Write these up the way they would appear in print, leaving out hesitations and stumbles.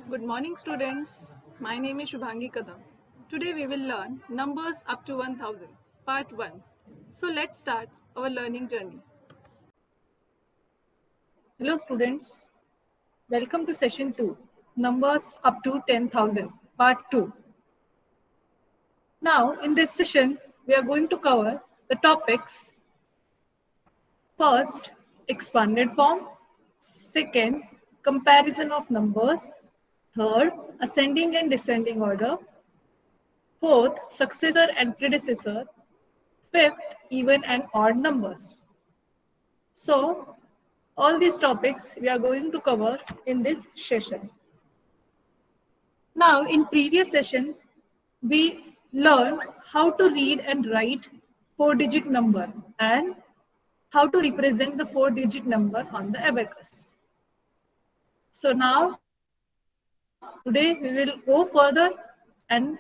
Good morning, students. My name is Shubhangi Kadam. Today we will learn numbers up to 1000, part 1. So let's start our learning journey. Hello, students. Welcome to session 2, numbers up to 10,000, part 2. Now, in this session, we are going to cover the topics: first, expanded form; second, comparison of numbers; third, ascending and descending order; fourth, successor and predecessor; fifth, even and odd numbers. So, all these topics we are going to cover in this session. Now, in previous session, we learned how to read and write four-digit number and how to represent the four-digit number on the abacus. So now, today we will go further and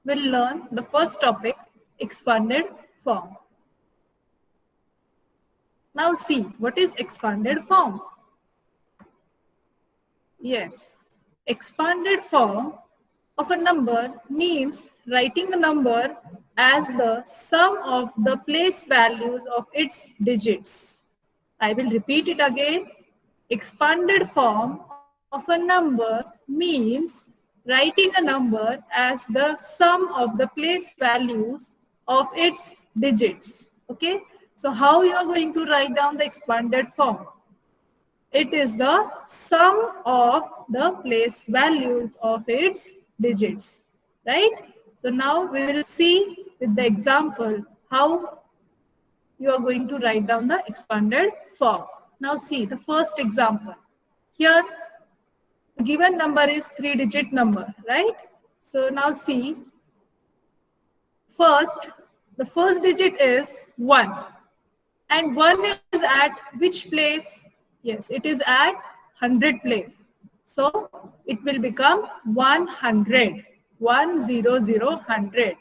will learn the first topic, expanded form. Now see, what is expanded form? Yes, expanded form of a number means writing a number as the sum of the place values of its digits. I will repeat it again. Expanded form of a number means writing a number as the sum of the place values of its digits. Okay, so how you are going to write down the expanded form? It is the sum of the place values of its digits, right? So now we will see with the example how you are going to write down the expanded form. Now see the first example. Here the given number is three-digit number, right? So now see, first, the first digit is 1. And 1 is at which place? Yes, it is at 100 place. So it will become 100. 100.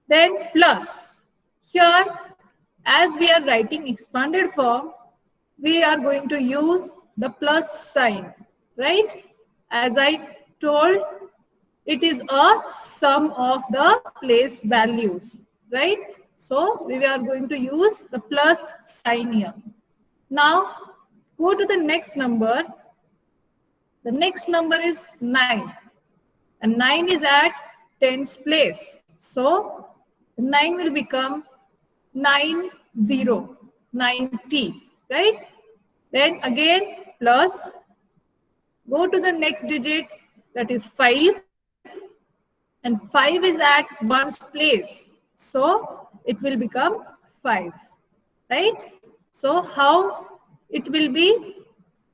Then plus. Here, as we are writing expanded form, we are going to use the plus sign, right? As I told, it is a sum of the place values, right? So we are going to use the plus sign here. Now go to the next number. The next number is 9. And 9 is at tens place. So 9 will become 90, right? Then again plus, go to the next digit, that is 5. And 5 is at one's place. So it will become 5, right? So how it will be?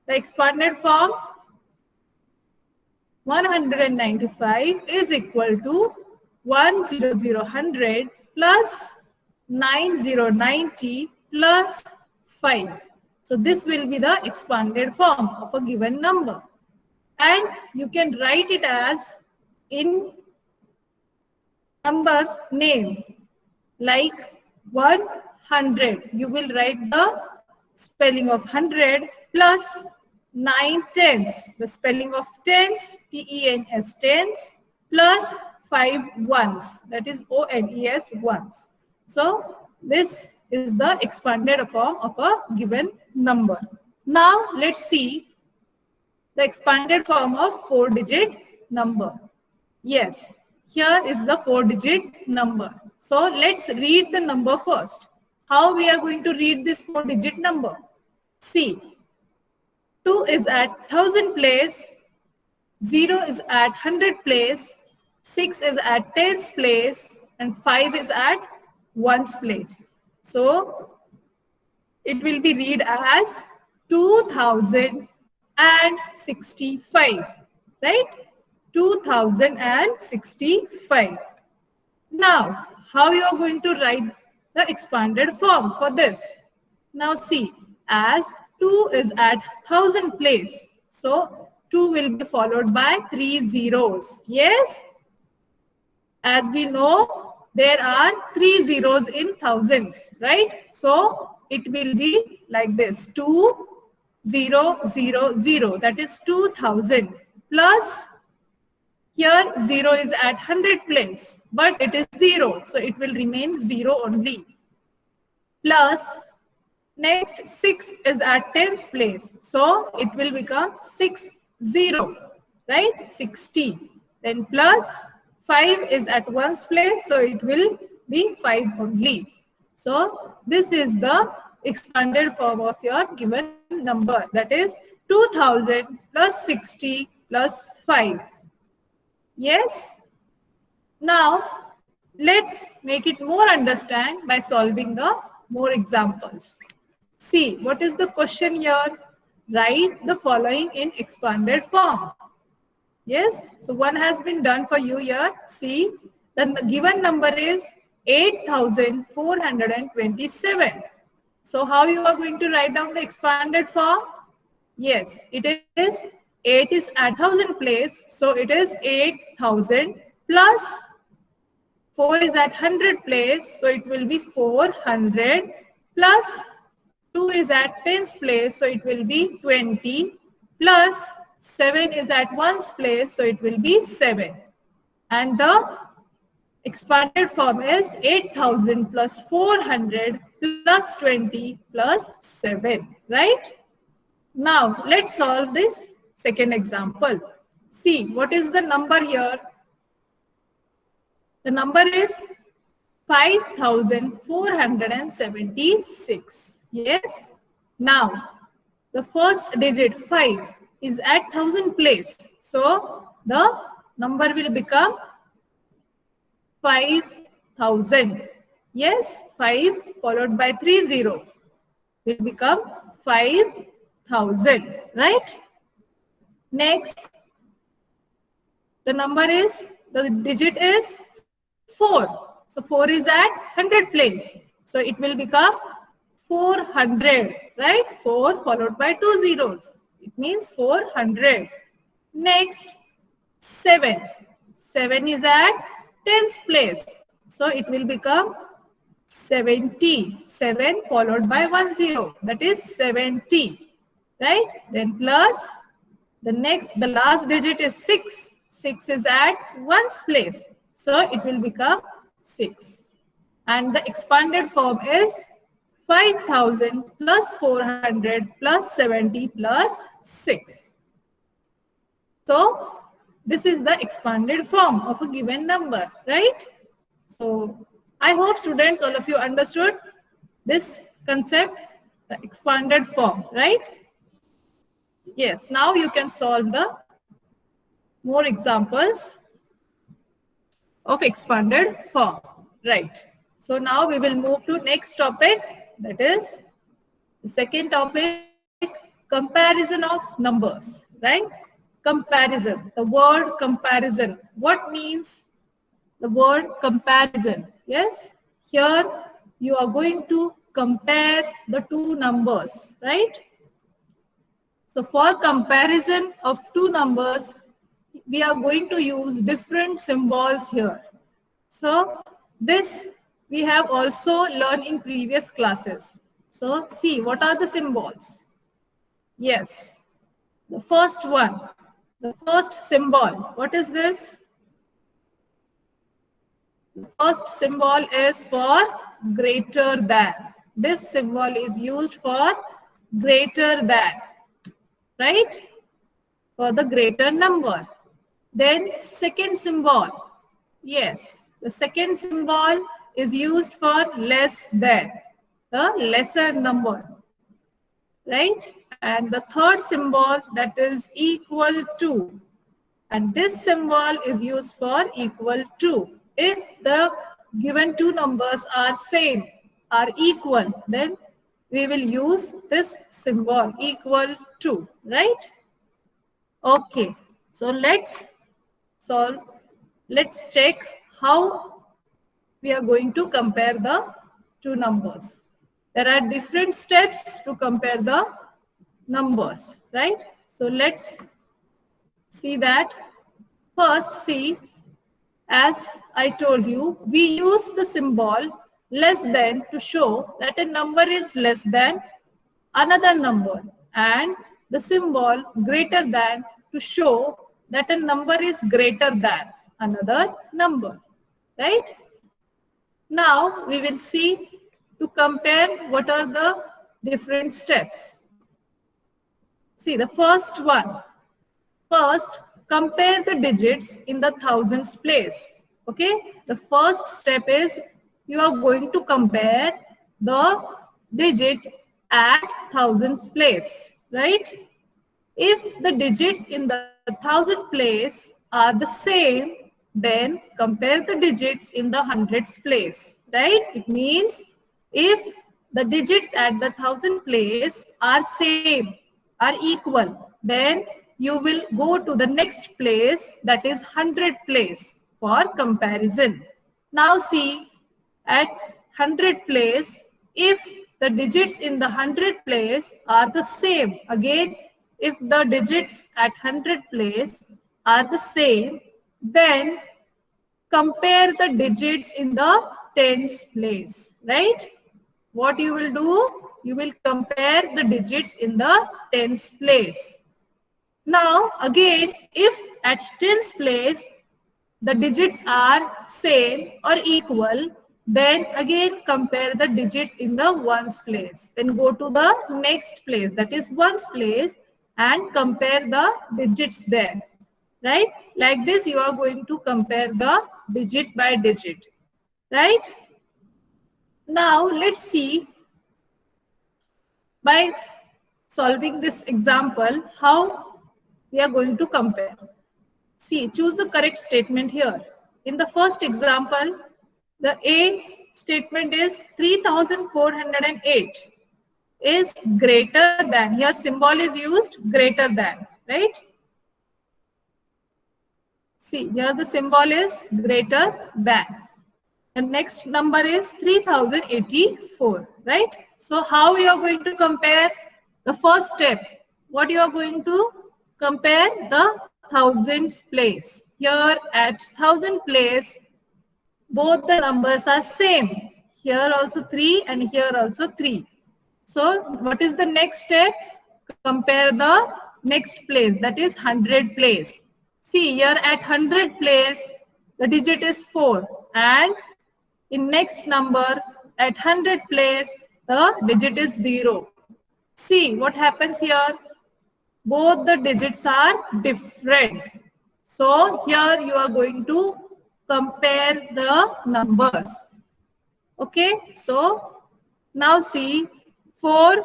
The expanded form, 195 is equal to 100 plus 9090 plus 5. So this will be the expanded form of a given number. And you can write it as in number name, like 100. You will write the spelling of 100 plus 9 tens, the spelling of tens, T-E-N-S, tens, plus 5 ones, that is O-N-E-S, ones. So this is the expanded form of a given number. Now let's see the expanded form of four-digit number. Yes, here is the four-digit number. So let's read the number first. How we are going to read this four-digit number? See, 2 is at 1000 place, 0 is at 100 place, 6 is at tens place, and 5 is at ones place. So it will be read as 2065, right? 2065. Now, how you are going to write the expanded form for this? Now see, as 2 is at 1000 place, so 2 will be followed by 3 zeros. Yes? As we know, there are 3 zeros in thousands, right? So it will be like this, 2000, that is 2000. plus here 0 is at 100 place, but it is 0, so it will remain 0 only. Plus next 6 is at tens place, so it will become 60, right? 60. Then plus 5 is at ones place, so it will be 5 only. So this is the expanded form of your given number, that is 2000 plus 60 plus 5. Yes? Now let's make it more understand by solving the more examples. See, what is the question here? Write the following in expanded form. Yes, so one has been done for you here. See, the given number is 8427. So how you are going to write down the expanded form? Yes, it is 8 is at 1000 place, so it is 8000 plus 4 is at 100 place, so it will be 400 plus 2 is at tens place, so it will be 20 plus 7 is at ones place, so it will be 7. And the expanded form is 8000 plus 400 plus 20 plus 7, right? Now let's solve this second example. See, what is the number here? The number is 5476. Yes. Now, the first digit 5 is at 1000 place. So, the number will become 5000. Yes, 5 followed by 3 zeros will become 5000. Right? Next, the number is, the digit is 4. So 4 is at 100 place. So it will become 400, right? 4 followed by 2 zeros. It means 400. Next, 7. 7 is at tens place. So it will become 70. 7 followed by 1 zero. That is 70. Right? Then plus, the last digit is 6. 6 is at ones place. So it will become 6. And the expanded form is 5000 plus 400 plus 70 plus 6. So this is the expanded form of a given number, right? So I hope students, all of you understood this concept, the expanded form, right? Yes, now you can solve the more examples of expanded form, right? So now we will move to next topic, that is the second topic, comparison of numbers, right? Comparison, the word comparison. What means the word comparison? Yes, here you are going to compare the two numbers, right? So for comparison of two numbers, we are going to use different symbols here. So this we have also learned in previous classes. So see, what are the symbols? Yes, the first one, the first symbol. What is this? The first symbol is for greater than. This symbol is used for greater than, right? For the greater number. Then second symbol. Yes, the second symbol is used for less than, the lesser number, right? And the third symbol, that is equal to. And this symbol is used for equal to. If the given two numbers are same, are equal, then we will use this symbol, equal to, right? Okay, so let's solve. Let's check how we are going to compare the two numbers. There are different steps to compare the numbers, right? So let's see that. First, see, as I told you, we use the symbol less than to show that a number is less than another number, and the symbol greater than to show that a number is greater than another number, right? Now we will see to compare what are the different steps. See the first one. First, compare the digits in the thousands place. Okay, the first step is you are going to compare the digit at thousands place, right? If the digits in the thousand place are the same, then compare the digits in the hundreds place, right? It means if the digits at the thousand place are same, are equal, then you will go to the next place, that is hundred place, for comparison. Now see, at 100 place, if the digits in the 100 place are the same, again, if the digits at 100 place are the same, then compare the digits in the tens place, right? What you will do? You will compare the digits in the tens place. Now, again, if at tens place the digits are same or equal, then again compare the digits in the ones place. Then go to the next place, that is ones place, and compare the digits there, right? Like this you are going to compare the digit by digit, right? Now let's see by solving this example how we are going to compare. See, choose the correct statement here. In the first example, the A statement is 3408 is greater than. Here symbol is used greater than, right? See, here the symbol is greater than. The next number is 3084, right? So how you are going to compare? The first step, what you are going to compare? The thousands place. Here at thousand place, both the numbers are same. Here also 3 and here also 3. So what is the next step? Compare the next place, that is 100 place. See, here at 100 place, the digit is 4, and in next number at 100 place, the digit is 0. See what happens here? Both the digits are different. So here you are going to compare the numbers. Okay, so now see 4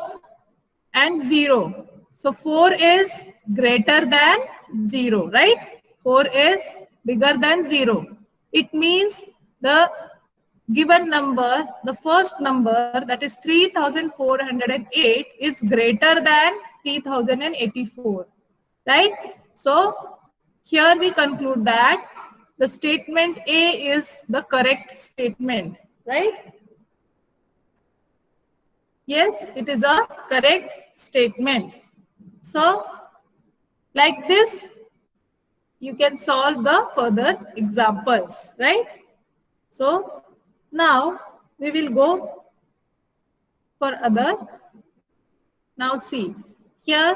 and 0. So 4 is greater than 0, right? 4 is bigger than 0. It means the given number, the first number, that is 3408 is greater than 3084, right? So here we conclude that the statement A is the correct statement, right? Yes, it is a correct statement. So like this, you can solve the further examples, right? So now we will go for other. Now see, here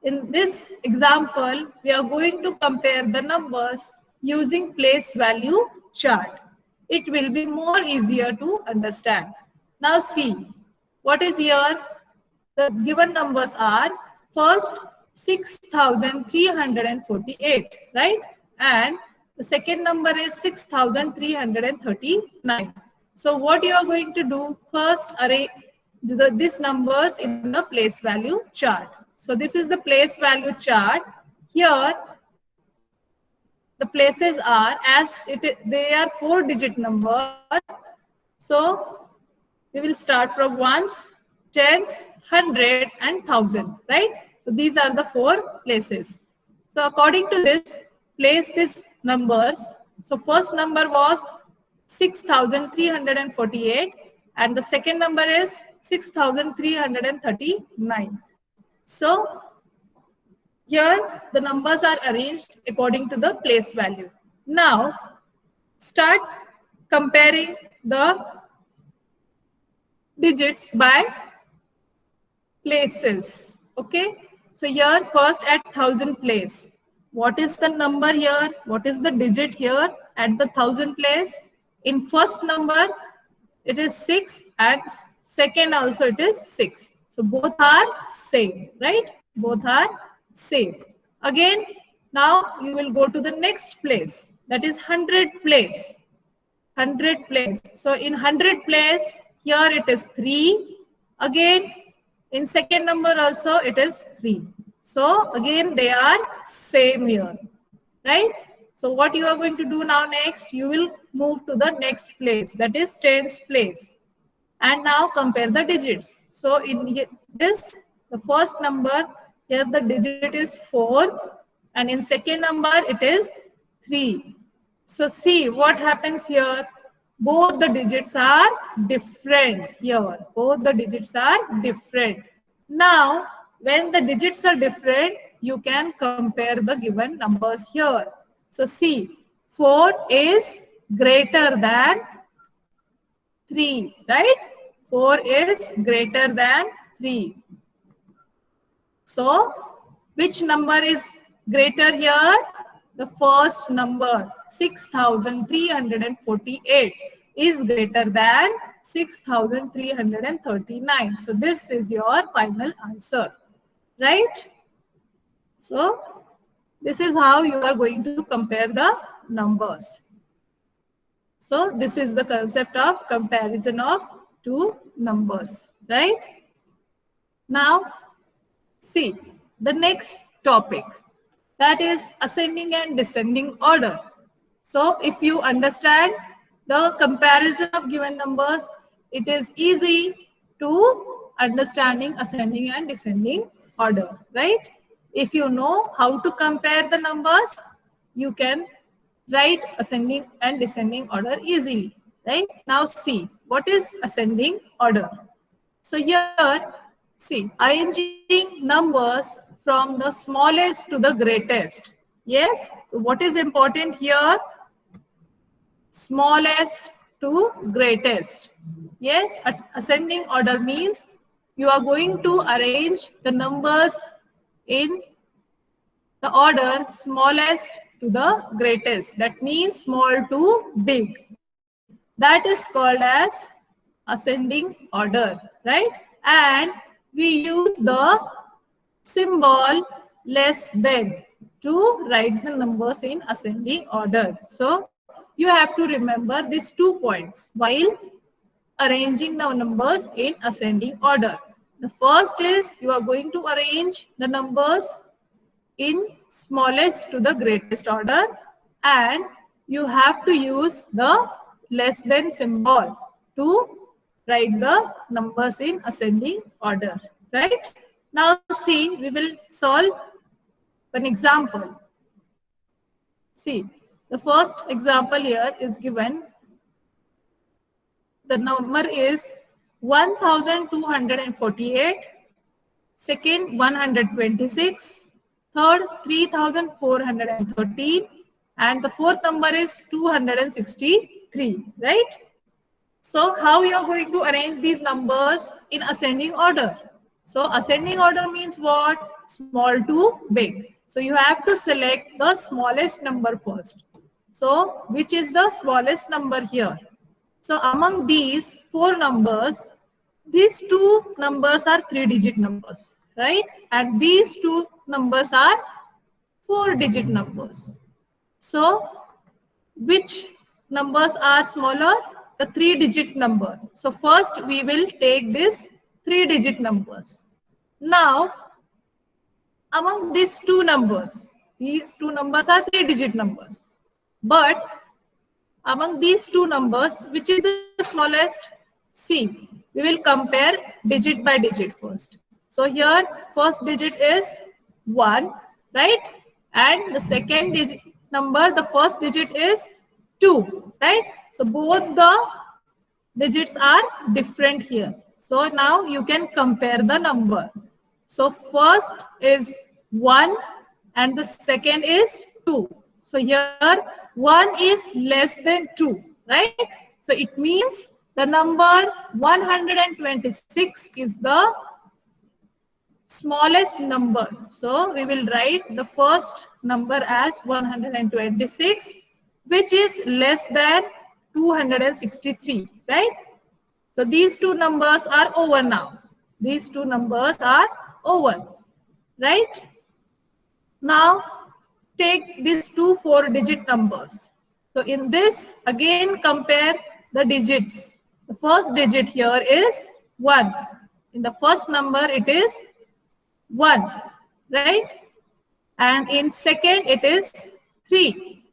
in this example, we are going to compare the numbers using place value chart. It will be more easier to understand. Now see, what is here? The given numbers are first 6348, right? And the second number is 6339. So what you are going to do? First arrange these numbers in the place value chart. So this is the place value chart. Here the places are, as they are 4-digit number. So we will start from ones, tens, 100 and 1000, right? So these are the 4 places. So according to this, place these numbers. So first number was 6348 and the second number is 6339. So here the numbers are arranged according to the place value. Now start comparing the digits by places. Okay, so here first at 1000 place, what is the number here? What is the digit here at the thousand place? In first number, it is 6 and second also it is 6. So both are same, right? Both are same. Again, now you will go to the next place, that is 100 place. 100 place. So in 100 place, here it is 3. Again, in second number also it is 3. So again they are same here, right? So what you are going to do now next, you will move to the next place, that is tens place. And now compare the digits. So in this, the first number, here the digit is 4. And in second number, it is 3. So see what happens here. Both the digits are different here. Both the digits are different. Now, when the digits are different, you can compare the given numbers here. So see, 4 is greater than 3, right? 4 is greater than 3. So, which number is greater here? The first number, 6,348, is greater than 6,339. So, this is your final answer, right? So, this is how you are going to compare the numbers. So, this is the concept of comparison of two numbers, right? Now, see the next topic, that is ascending and descending order. So if you understand the comparison of given numbers, it is easy to understanding ascending and descending order, right? If you know how to compare the numbers, you can write ascending and descending order easily, right? Now see, what is ascending order? So here, see, arranging numbers from the smallest to the greatest. Yes, so what is important here? Smallest to greatest. Yes, ascending order means you are going to arrange the numbers in the order smallest to the greatest. That means small to big. That is called as ascending order, right? And we use the symbol less than to write the numbers in ascending order. So you have to remember these 2 points while arranging the numbers in ascending order. The first is you are going to arrange the numbers in smallest to the greatest order, and you have to use the less than symbol to write the numbers in ascending order, right? Now see, we will solve an example. See, the first example here is given. The number is 1248, second 126, third 3413, and the fourth number is 263, right? So how you are going to arrange these numbers in ascending order? So ascending order means what? Small to big. So you have to select the smallest number first. So which is the smallest number here? So among these 4 numbers, these 2 numbers are 3-digit numbers, right? And these 2 numbers are 4-digit numbers. So which numbers are smaller? The 3-digit numbers. So first we will take this 3-digit numbers. Now, among these 2 numbers are 3-digit numbers. But among these 2 numbers, which is the smallest? See, we will compare digit by digit first. So here, first digit is 1, right? And the second digit number, the first digit is 2, right? So both the digits are different here. So now you can compare the number. So first is 1 and the second is 2. So here 1 is less than 2, right? So it means the number 126 is the smallest number. So we will write the first number as 126, which is less than 263, right? So these two numbers are over now. These two numbers are over, right? Now take these two 4-digit numbers. So in this, again compare the digits. The first digit here is 1. In the first number, it is 1, right? And in second, it is 3.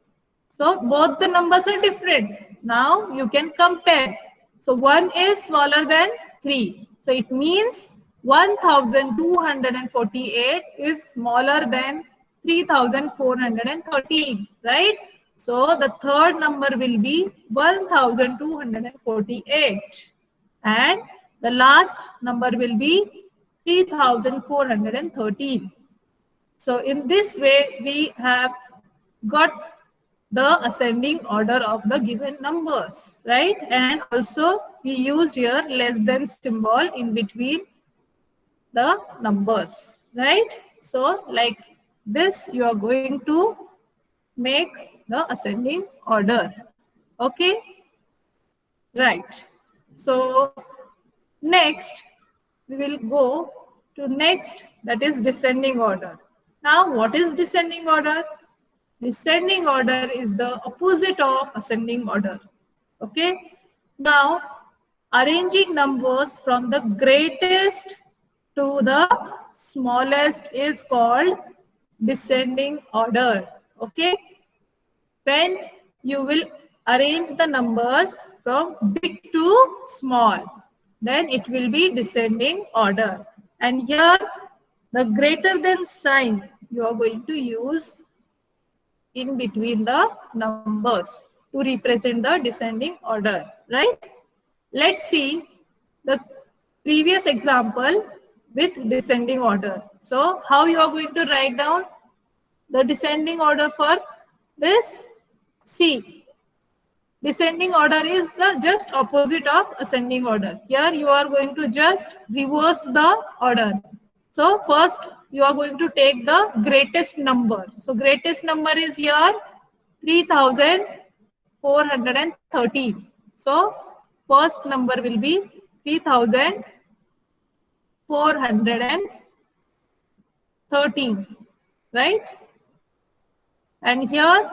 So both the numbers are different. Now you can compare. So 1 is smaller than 3. So it means 1248 is smaller than 3413, right? So the third number will be 1248. And the last number will be 3413. So in this way, we have got the ascending order of the given numbers, right? And also we used here less than symbol in between the numbers, right? So like this, you are going to make the ascending order. Okay, right. So next we will go to next, that is descending order. Now what is descending order? Descending order is the opposite of ascending order. Okay. Now arranging numbers from the greatest to the smallest is called descending order. Okay. When you will arrange the numbers from big to small, then it will be descending order. And here the greater than sign you are going to use in between the numbers to represent the descending order, right? Let's see the previous example with descending order. So how you are going to write down the descending order for this? See, descending order is the just opposite of ascending order. Here you are going to just reverse the order. So first you are going to take the greatest number. So greatest number is here 3413. So first number will be 3413, right? And here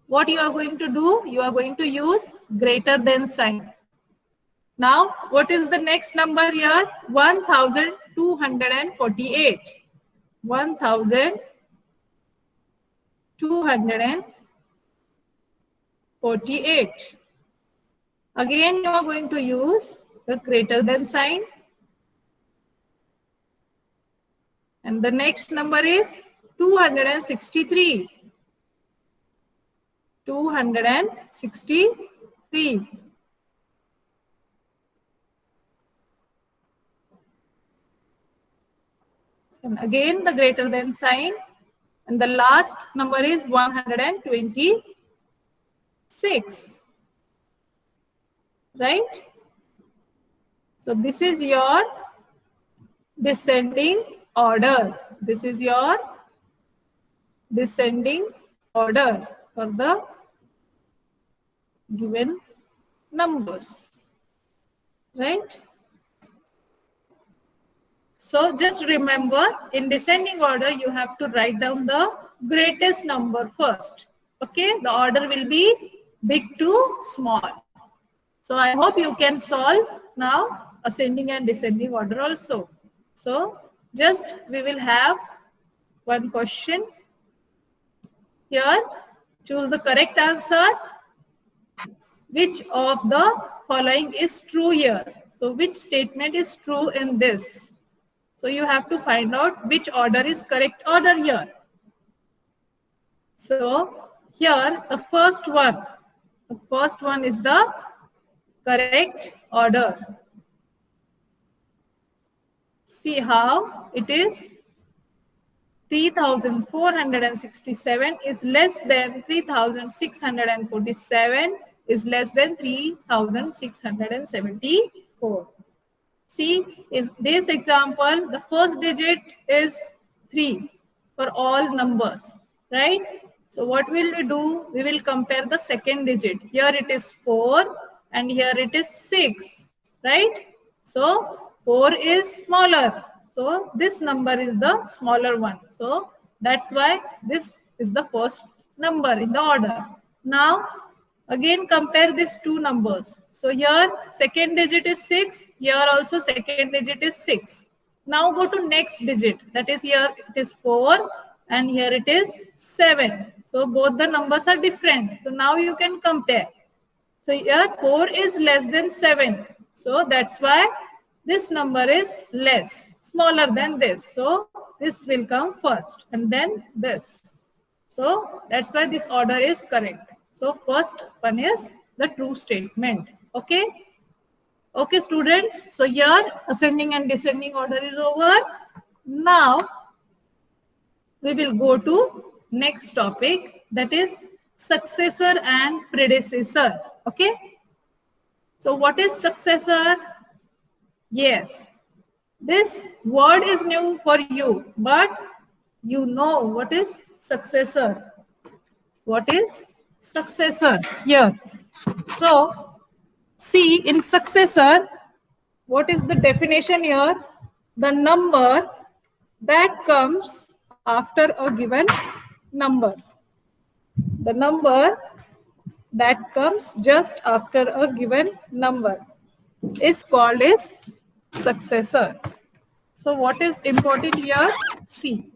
what you are going to do? You are going to use greater than sign. Now, what is the next number here? 1248. 1248. Again, you are going to use the greater than sign. And the next number is 263. 263. And again the greater than sign. And the last number is 126. Right? So this is your descending order. This is your descending order for the given numbers, right? So just remember, in descending order, you have to write down the greatest number first. Okay, the order will be big to small. So I hope you can solve now ascending and descending order also. So just we will have one question here. Choose the correct answer. Which of the following is true here? So which statement is true in this? So you have to find out which order is correct order here. So here the first one is the correct order. See how it is. 3467 is less than 3647 is less than 3674. See, in this example, the first digit is 3 for all numbers, right? So what will we do? We will compare the second digit. Here it is 4 and here it is 6, right? So 4 is smaller. So this number is the smaller one. So that's why this is the first number in the order. Now again compare these two numbers. So here second digit is 6, here also second digit is 6. Now go to next digit, that is here it is 4 and here it is 7. So both the numbers are different. So now you can compare. So here 4 is less than 7. So that's why this number is less, smaller than this. So this will come first and then this. So that's why this order is correct. So first one is the true statement. Okay. Okay, students. So here ascending and descending order is over. Now we will go to next topic, that is successor and predecessor. Okay. So what is successor? Yes. This word is new for you, but you know what is successor. What is successor here? So, see in successor, what is the definition here? The number that comes after a given number. The number that comes just after a given number is called as successor. So what is important here? See.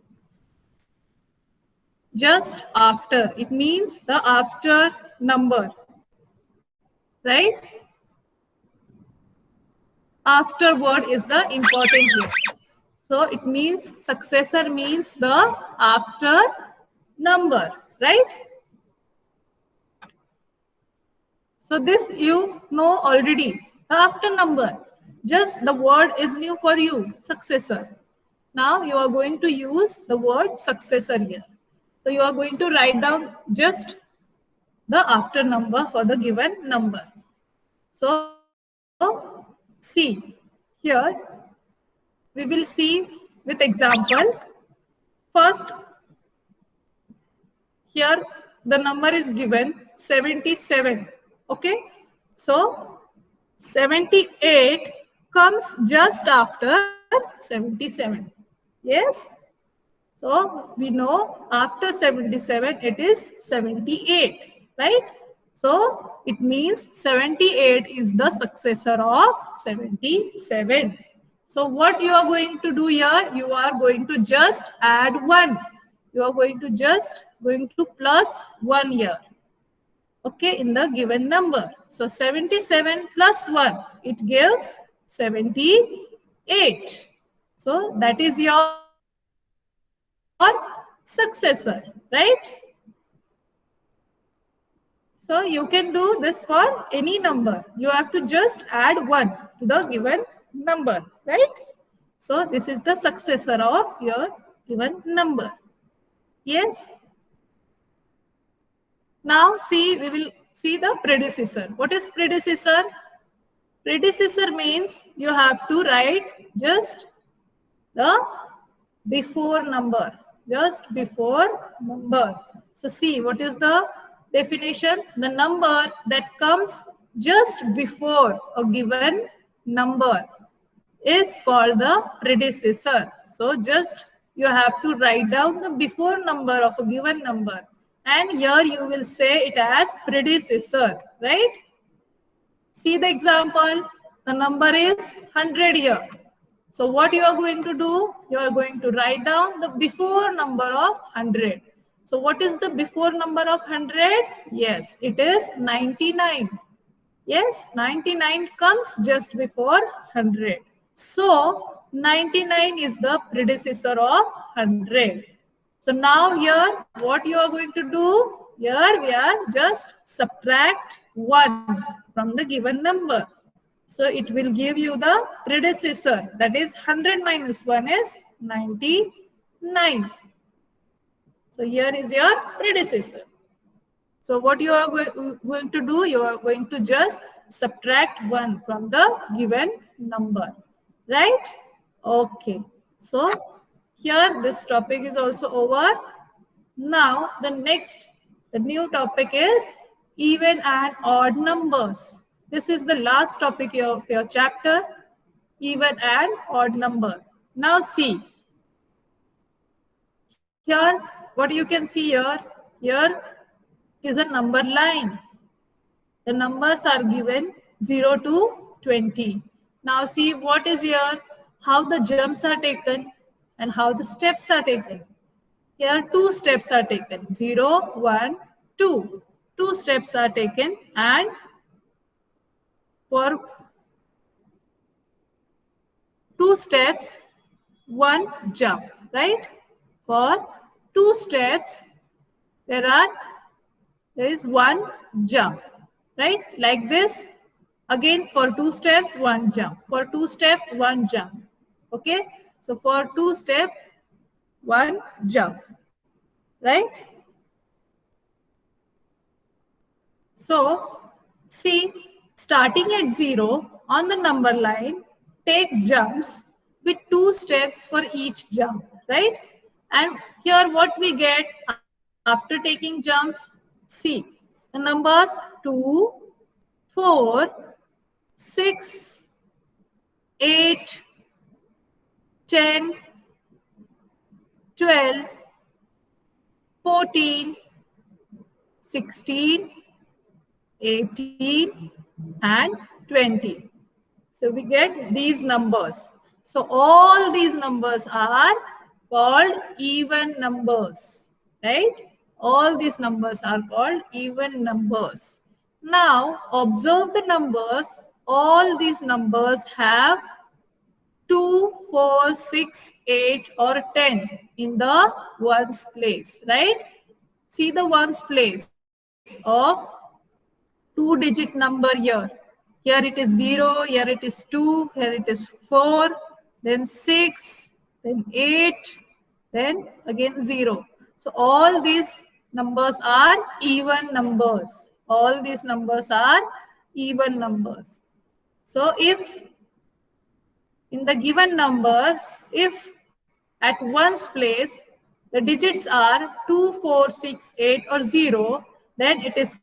Just after, it means the after number, right? After word is the important here. So it means successor means the after number, right? So this you know already, the after number. Just the word is new for you, successor. Now you are going to use the word successor here. So you are going to write down just the after number for the given number. So see here, we will see with example. First, here the number is given 77. Okay, so 78 comes just after 77. Yes. So we know after 77 it is 78, right? So it means 78 is the successor of 77. So what you are going to do here? You are going to just add 1. You are going to plus 1 here. Okay, in the given number. So 77 plus 1, it gives 78. So that is your successor, right? So you can do this for any number. You have to just add 1 to the given number, right? So this is the successor of your given number. Yes. Now see, we will see the predecessor. What is predecessor? Predecessor means you have to write just the before number. Just before number. So see, what is the definition? The number that comes just before a given number is called the predecessor. So just you have to write down the before number of a given number, and here you will say it as predecessor, right? See the example, the number is 100 here. So what you are going to do? You are going to write down the before number of 100. So what is the before number of 100? Yes, it is 99. Yes, 99 comes just before 100. So 99 is the predecessor of 100. So now here what you are going to do? Here we are just subtract 1 from the given number. So it will give you the predecessor, that is 100 minus 1 is 99. So here is your predecessor. So what you are going to do? You are going to just subtract 1 from the given number. right? Okay, so here this topic is also over. Now the new topic is even and odd numbers. This is the last topic of your chapter, even and odd number. Now see, here what you can see here is a number line. The numbers are given 0 to 20. Now see what is here, how the jumps are taken and how the steps are taken. Here two steps are taken, 0, 1, 2. Two steps are taken, and for two steps, one jump, right? For two steps, there is one jump, right? Like this. Again, for two steps, one jump. For two step, one jump. Okay? So for two step, one jump, right? So see, starting at 0 on the number line, take jumps with two steps for each jump, right? And here what we get after taking jumps, see the numbers 2, 4, 6, 8, 10, 12, 14, 16, 18, and 20. So we get these numbers. So all these numbers are called even numbers, right? All these numbers are called even numbers. Now observe the numbers. All these numbers have 2, 4, 6, 8 or 10 in the ones place, right? See the ones place of two-digit number here. Here it is 0, here it is 2, here it is 4, then 6, then 8, then again 0. So all these numbers are even numbers. All these numbers are even numbers. So if in the given number, if at ones place the digits are 2, 4, 6, 8 or 0, then it is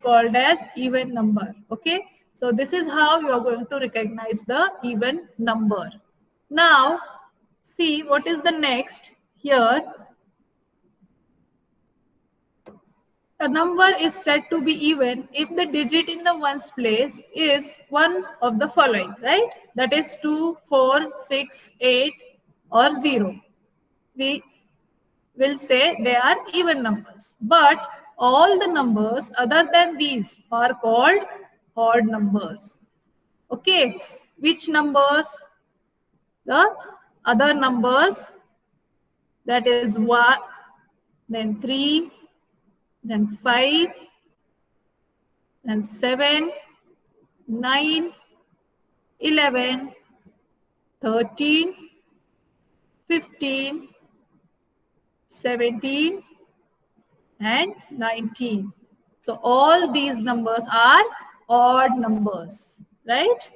called as even number. Okay. So this is how you are going to recognize the even number. Now, see what is the next here. A number is said to be even if the digit in the ones place is one of the following, right? That is 2, 4, 6, 8 or 0. We will say they are even numbers. But all the numbers other than these are called odd numbers. Okay, which numbers? The other numbers, that is 1, then 3, then 5, then 7, 9, 11, 13, 15, 17, and 19. So all these numbers are odd numbers, right?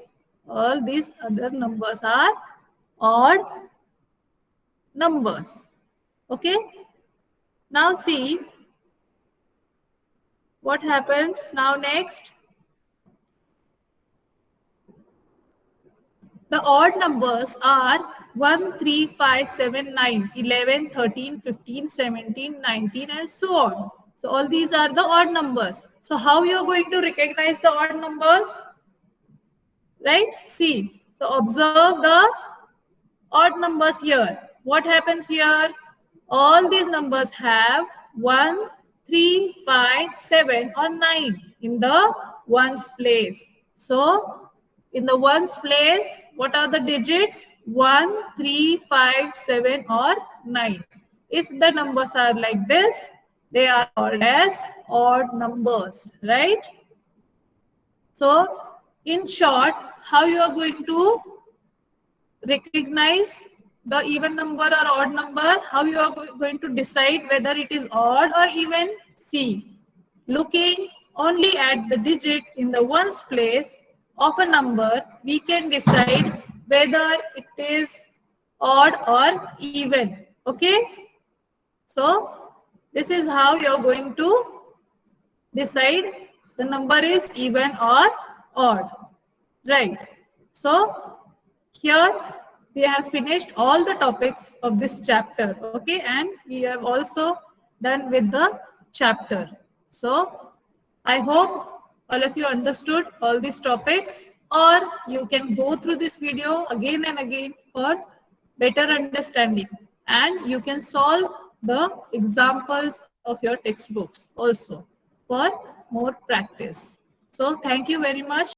All these other numbers are odd numbers. Okay? Now see what happens now next. The odd numbers are 1, 3, 5, 7, 9, 11, 13, 15, 17, 19, and so on. So all these are the odd numbers. So how you are going to recognize the odd numbers? Right? See. So observe the odd numbers here. What happens here? All these numbers have 1, 3, 5, 7 or 9 in the ones place. So in the ones place, what are the digits? 1, 3, 5, 7 or 9. If the numbers are like this, they are called as odd numbers, right? So in short, how you are going to recognize the even number or odd number, how you are going to decide whether it is odd or even? See, looking only at the digit in the ones place of a number, we can decide whether it is odd or even. Okay, so this is how you're going to decide the number is even or odd, right? So here we have finished all the topics of this chapter, okay, and we have also done with the chapter. So I hope all of you understood all these topics, or you can go through this video again and again for better understanding, and you can solve the examples of your textbooks also for more practice. So thank you very much.